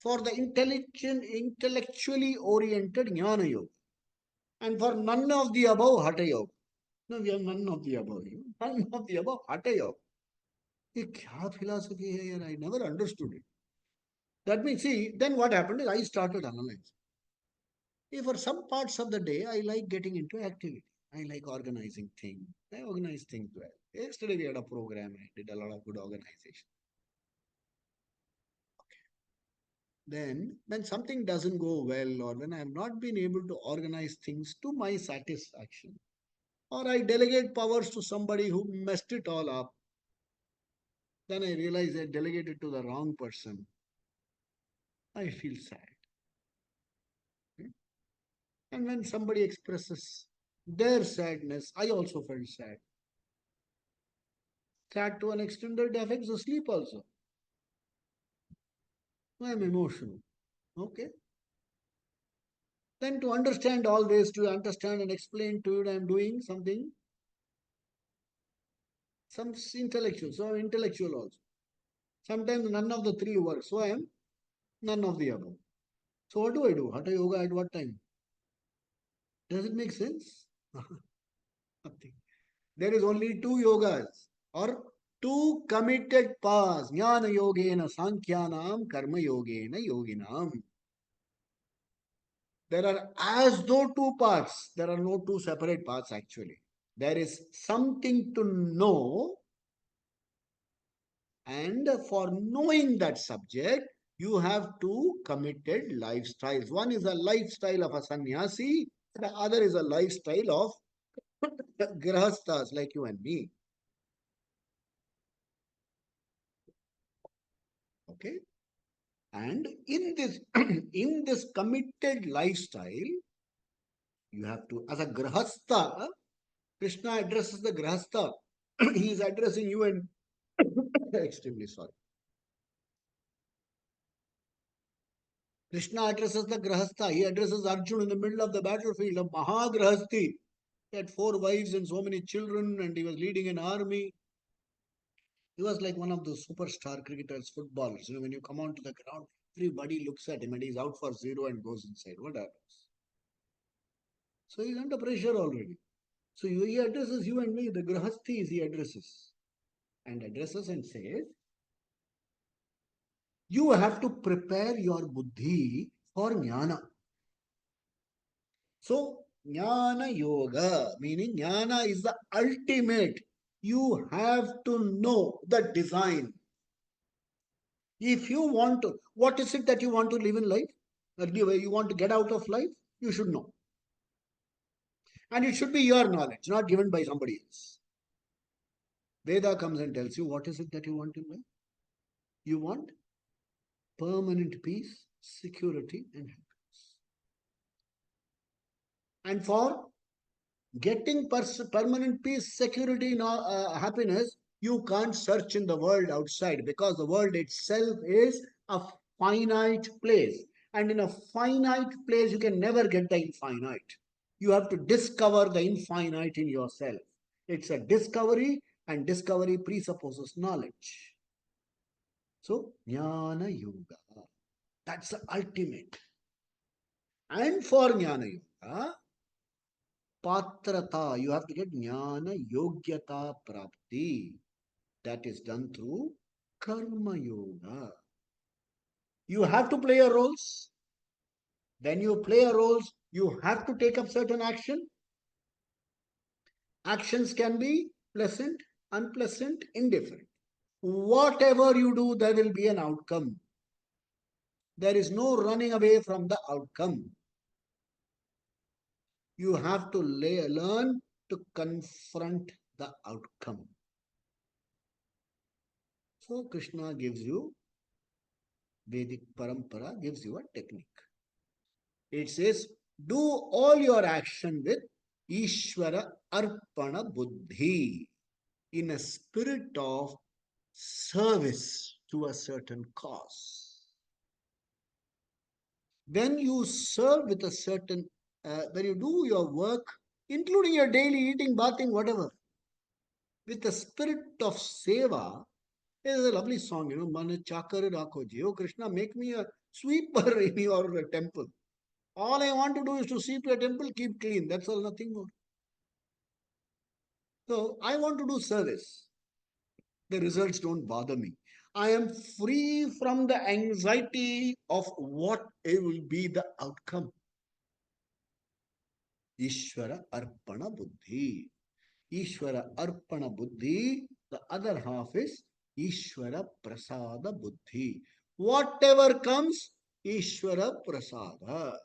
For the intellectually oriented, jnana yoga. And for none of the above, hatha yoga. No, we have none of the above. None of the above, hatha yoga. What philosophy here? I never understood it. That means, see, then what happened is I started analyzing. For some parts of the day, I like getting into activity. I like organizing things. I organize things well. Yesterday we had a program. I did a lot of good organization. Then, when something doesn't go well, or when I have not been able to organize things to my satisfaction, or I delegate powers to somebody who messed it all up, then I realize I delegated to the wrong person. I feel sad. And when somebody expresses their sadness, I also felt sad. Sad to an extent that it affects the sleep also. I am emotional. Okay. Then to understand all this, to understand and explain to it, I am doing something, some intellectual. So I am intellectual also. Sometimes none of the three works. So I am none of the above. So what do I do? Hatha yoga at what time? Does it make sense? Nothing. There is only two yogas or two committed paths. Jnana yogena sankhyanam, karma yogena yoginam. There are as though two paths. There are no two separate paths actually. There is something to know, and for knowing that subject, you have two committed lifestyles. One is a lifestyle of a sannyasi, the other is a lifestyle of Grihasthas like you and me. Okay? And in this in this committed lifestyle, you have to, as a grihastha, Krishna addresses the grihastha. He is addressing you and extremely sorry. Krishna addresses the grihastha. He addresses Arjuna in the middle of the battlefield, a Mahagrahasti. He had 4 wives and so many children, and he was leading an army. He was like one of those superstar cricketers, footballers. You know, when you come onto the ground, everybody looks at him and he's out for zero and goes inside. What happens? So he's under pressure already. So he addresses you and me, the grahastis he addresses. And addresses and says, you have to prepare your buddhi for jnana. So, jnana yoga, meaning jnana is the ultimate. You have to know the design. If you want to, what is it that you want to live in life? You want to get out of life? You should know. And it should be your knowledge, not given by somebody else. Veda comes and tells you what is it that you want in life. You want permanent peace, security, and happiness. And for getting permanent peace, security, and happiness, you can't search in the world outside, because the world itself is a finite place. And in a finite place, you can never get the infinite. You have to discover the infinite in yourself. It's a discovery, and discovery presupposes knowledge. So, Jnana Yoga, that's the ultimate. And for Jnana Yoga, Patrata, you have to get Jnana Yogyata Prapti. That is done through Karma Yoga. You have to play your roles. When you play your roles, you have to take up certain action. Actions can be pleasant, unpleasant, indifferent. Whatever you do, there will be an outcome. There is no running away from the outcome. You have to learn to confront the outcome. So Krishna gives you, Vedic Parampara gives you a technique. It says, do all your action with Ishvara Arpana Buddhi, in a spirit of service to a certain cause. When you serve with a certain, when you do your work, including your daily eating, bathing, whatever, with the spirit of seva, there's a lovely song, you know, Mane Chakar Rakhoji. Oh Krishna, make me a sweeper in your temple. All I want to do is to sweep your temple, keep clean. That's all, nothing more. So I want to do service. The results don't bother me. I am free from the anxiety of what it will be the outcome. Ishvara Arpana Buddhi. Ishvara Arpana Buddhi. The other half is Ishvara Prasada Buddhi. Whatever comes, Ishvara Prasada.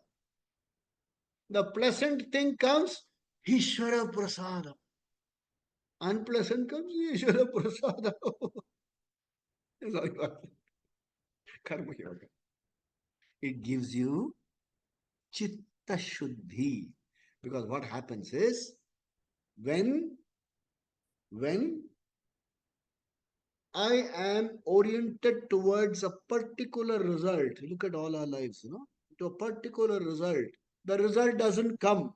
The pleasant thing comes, Ishvara Prasada. Unpleasant comes, Ishvara Prasada. Karma Yoga. It gives you Chitta Shuddhi. Because what happens is, when I am oriented towards a particular result, look at all our lives, you know, to a particular result, the result doesn't come.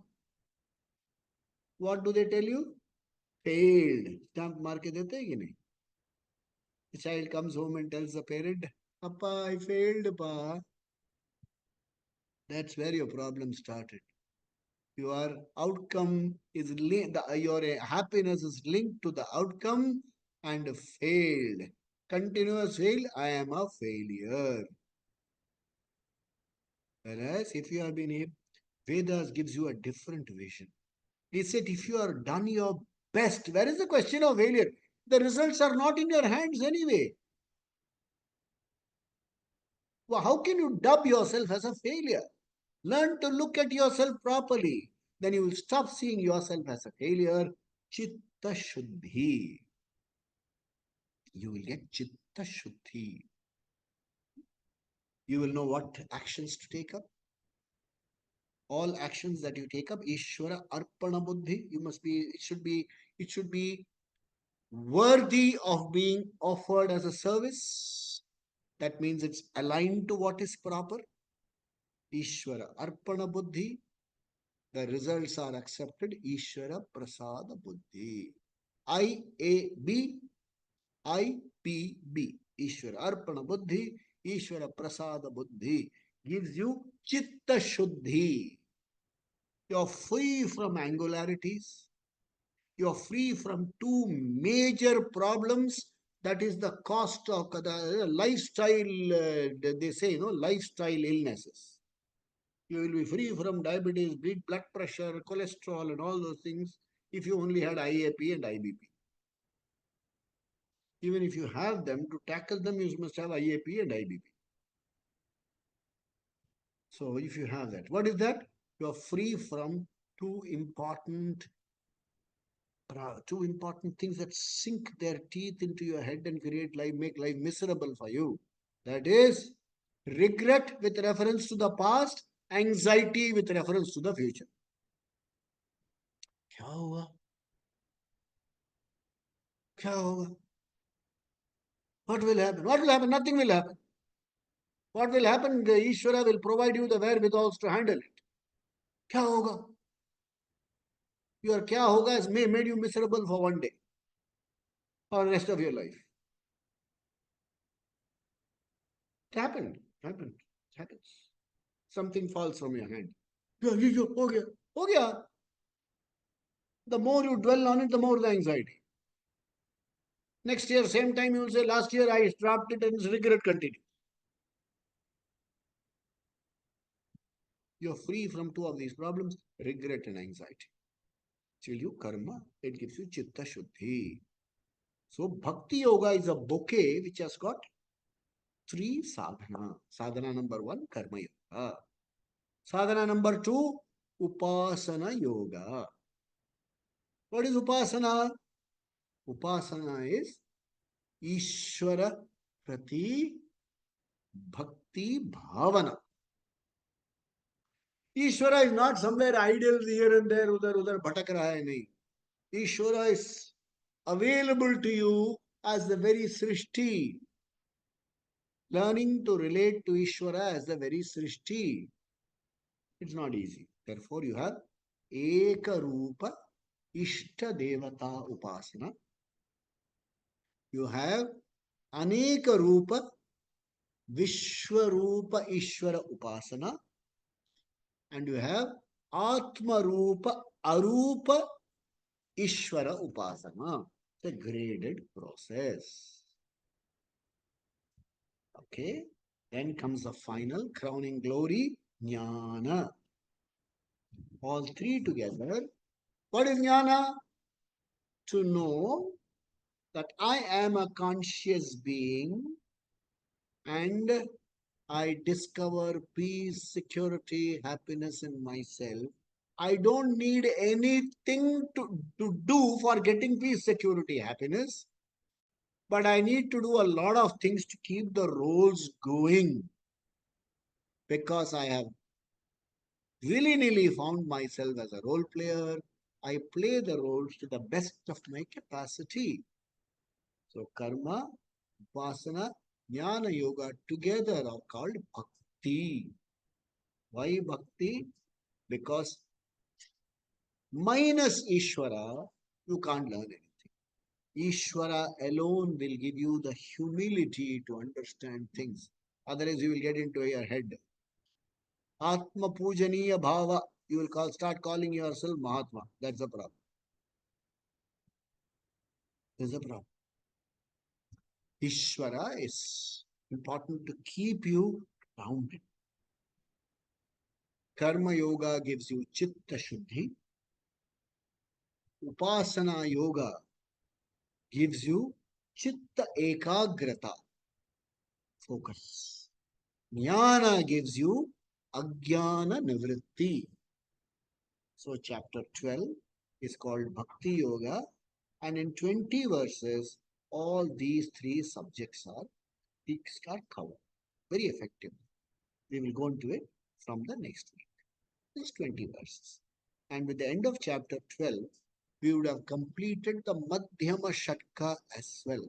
What do they tell you? Failed. Stamp मार के देते हैं कि नहीं? The child comes home and tells the parent, Papa, I failed, Pa. That's where your problem started. Your outcome is linked, your happiness is linked to the outcome, and failed. Continuous fail, I am a failure. Whereas if you have been able, Vedas gives you a different vision. He said, if you are done your best, where is the question of failure? The results are not in your hands anyway. Well, how can you dub yourself as a failure? Learn to look at yourself properly. Then you will stop seeing yourself as a failure. Chitta Shuddhi. You will get Chitta Shuddhi. You will know what actions to take up. All actions that you take up, Ishvara Arpana Buddhi. It should be worthy of being offered as a service. That means it's aligned to what is proper. Ishvara Arpana Buddhi. The results are accepted. Ishvara Prasada Buddhi. IAB, IPB. Ishvara Arpana Buddhi, Ishvara Prasada Buddhi gives you Chitta Shuddhi. You are free from angularities. You are free from two major problems. That is the cost of the lifestyle, they say, lifestyle illnesses. You will be free from diabetes, blood pressure, cholesterol, and all those things if you only had IAP and IBP. Even if you have them, to tackle them, you must have IAP and IBP. So if you have that, what is that? You are free from two important things that sink their teeth into your head and make life miserable for you. That is regret with reference to the past, anxiety with reference to the future. क्या होगा? क्या होगा? What will happen? What will happen? Nothing will happen. What will happen? The Ishvara will provide you the wherewithals to handle it. क्या होगा? Your क्या होगा has made you miserable for one day or the rest of your life. It happened. It happens. Something falls from your hand. हो गया. हो गया. The more you dwell on it, the more the anxiety. Next year, same time, you will say, last year I dropped it and regret continues. You are free from two of these problems, regret and anxiety. Till you karma, it gives you chitta shuddhi. So Bhakti Yoga is a bouquet which has got three sadhana. Sadhana number 1, karma yoga. Sadhana number 2, upasana yoga. What is upasana? Upasana is Ishvara prati bhakti bhavana. Ishvara is not somewhere idle here and there, udar bhatak raha hai, nahi. Ishvara is available to you as the very Srishti. Learning to relate to Ishvara as the very Srishti. It's not easy. Therefore, you have Eka Rupa Ishta Devata Upasana. You have Aneka Rupa Vishwarupa Ishvara Upasana. And you have Atma Rupa Arupa Ishvara Upasana. It's a graded process. Okay. Then comes the final crowning glory, Jnana. All three together. What is Jnana? To know that I am a conscious being and I discover peace, security, happiness in myself. I don't need anything to do for getting peace, security, happiness. But I need to do a lot of things to keep the roles going. Because I have willy-nilly found myself as a role player, I play the roles to the best of my capacity. So karma, upasana, jnana yoga together are called bhakti. Why bhakti? Because minus Ishvara, you can't learn anything. Ishvara alone will give you the humility to understand things. Otherwise, you will get into your head. Atma Pujaniya Bhava, you will start calling yourself Mahatma. That's the problem. That's the problem. Ishvara is important to keep you grounded. Karma Yoga gives you Chitta Shuddhi. Upasana Yoga gives you Chitta Ekagrata, focus. Jnana gives you Ajnana Nivritti, So chapter 12 is called Bhakti Yoga, and in 20 verses, all these three subjects are covered very effectively. We will go into it from the next week. Just 20 verses. And with the end of chapter 12, we would have completed the Madhyama Shatka as well.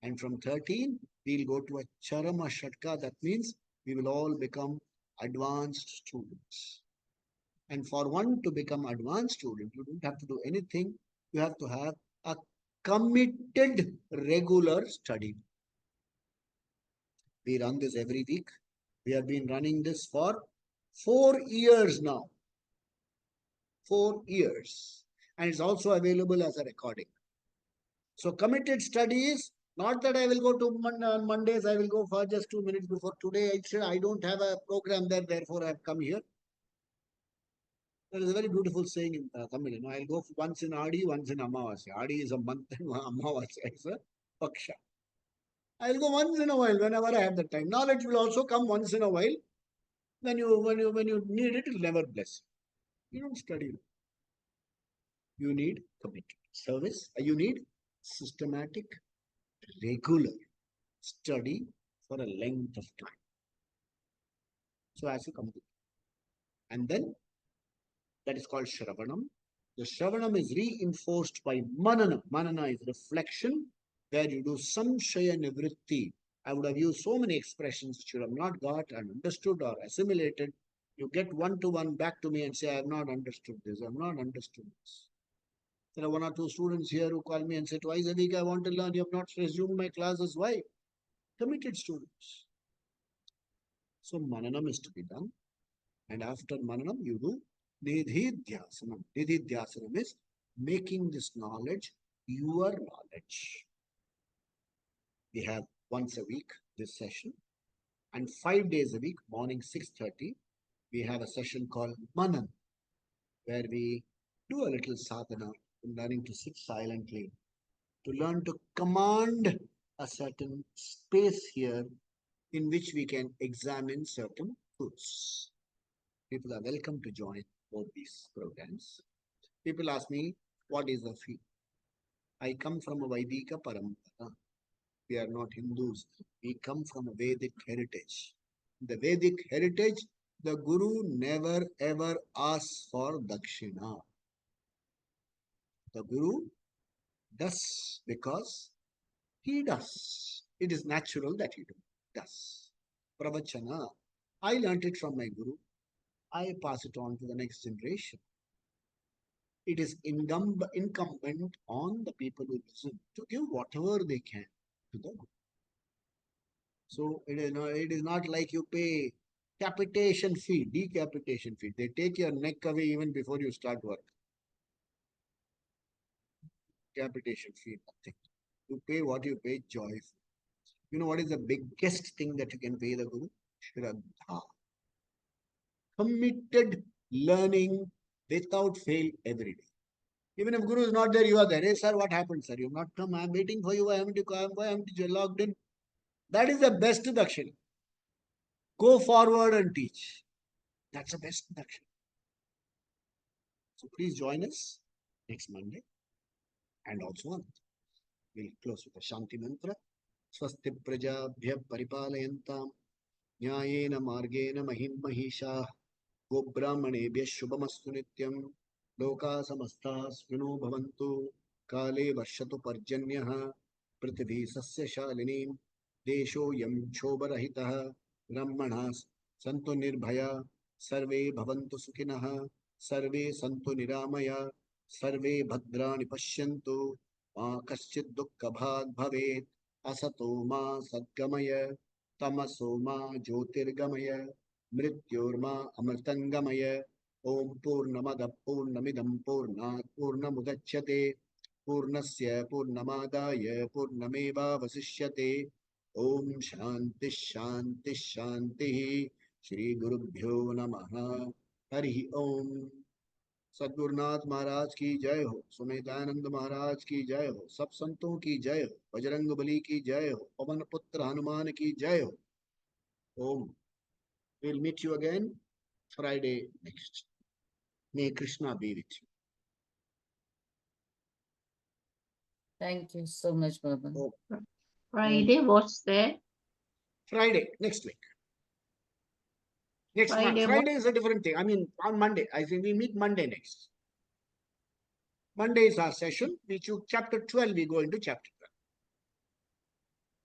And from 13, we'll go to a Charama Shatka. That means we will all become advanced students. And for one to become advanced student, you don't have to do anything. You have to have a committed regular study. We run this every week. We have been running this for 4 years now. 4 years. And it's also available as a recording. So committed studies, not that I will go to on Mondays, I will go for just 2 minutes before today. I don't have a program there, therefore I have come here. There is a very beautiful saying in Tamil. I'll go once in Adi, once in Amavasya. Adi is a month and Amavasya is a Paksha. I'll go once in a while whenever I have the time. Knowledge will also come once in a while. When you need it, it will never bless you. You don't study. You need committed service. You need systematic, regular study for a length of time. So as you complete. And then that is called Shravanam. The Shravanam is reinforced by Manana. Manana is reflection, where you do Samshaya Nivritti. I would have used so many expressions which you have not got and understood or assimilated. You get one to one back to me and say, I have not understood this, I have not understood this. There are one or two students here who call me and say, twice a week I want to learn. You have not resumed my classes. Why? Committed students. So Mananam is to be done. And after Mananam, you do Nidhidhyasanam. Nidhidhyasanam is making this knowledge your knowledge. We have once a week this session, and 5 days a week, morning 6:30, we have a session called Manan, where we do a little sadhana, learning to sit silently, to learn to command a certain space here in which we can examine certain truths. People are welcome to join both these programs. People ask me, what is the fee? I come from a Vaidika Parampara. We are not Hindus. We come from a Vedic heritage. The Vedic heritage, the Guru never ever asks for Dakshina. The Guru does because he does. It is natural that he does. Pravachana. I learnt it from my Guru. I pass it on to the next generation. It is incumbent on the people who listen to give whatever they can to the Guru. So it is not like you pay capitation fee, decapitation fee. They take your neck away even before you start work. Capitation fee, nothing. You pay what you pay joyfully. You know what is the biggest thing that you can pay the Guru? Shraddha. Committed learning without fail every day. Even if Guru is not there, you are there. Hey, sir, what happened, sir? You have not come. I am waiting for you. I am logged in. That is the best dakshina. Go forward and teach. That's the best dakshina. So please join us next Monday and also on. We'll close with a Shanti mantra. Swasti prajabhya paripalayantam nyayena margena mahim mahisha gobrahmanebhya shubhamastu nityam loka samasta svino bhavantu kale varshatu parjanyah prithvi sasya shalinim desho yam chobharahitah brahmanas santu nirbhaya sarve bhavantu sukhinah सर्वे सन्तु निरामया सर्वे भद्राणि पश्यन्तु मा कश्चित् दुःखभाग् भवेत् असतो मा सद्गमय तमसो मा ज्योतिर्गमय मृत्योर्मा अमृतङ्गमय ॐ पूर्णमदः पूर्णमिदं पूर्णात् पूर्णमुदच्यते पूर्णस्य पूर्णमादाय पूर्णमेवावशिष्यते ॐ शान्तिः शान्तिः शान्तिः श्रीगुरुभ्यो नमः हरि ओम। सद्गुरुनाथ महाराज की जय हो, सुमेधानंद महाराज की जय हो, सब संतों की जय हो, बजरंग बली की जय हो, पवन पुत्र हनुमान की जय हो। ओम। We'll meet you again Friday next. May Krishna be with you. Thank you so much, Baba. Oh, Friday, what's there? Friday, next week. Next month. Friday is a different thing. I mean, on Monday. I think we meet Monday next. Monday is our session. We choose chapter 12. We go into chapter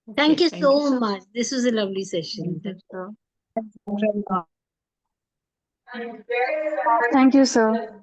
12. Thank you so much. This was a lovely session. Thank you, sir.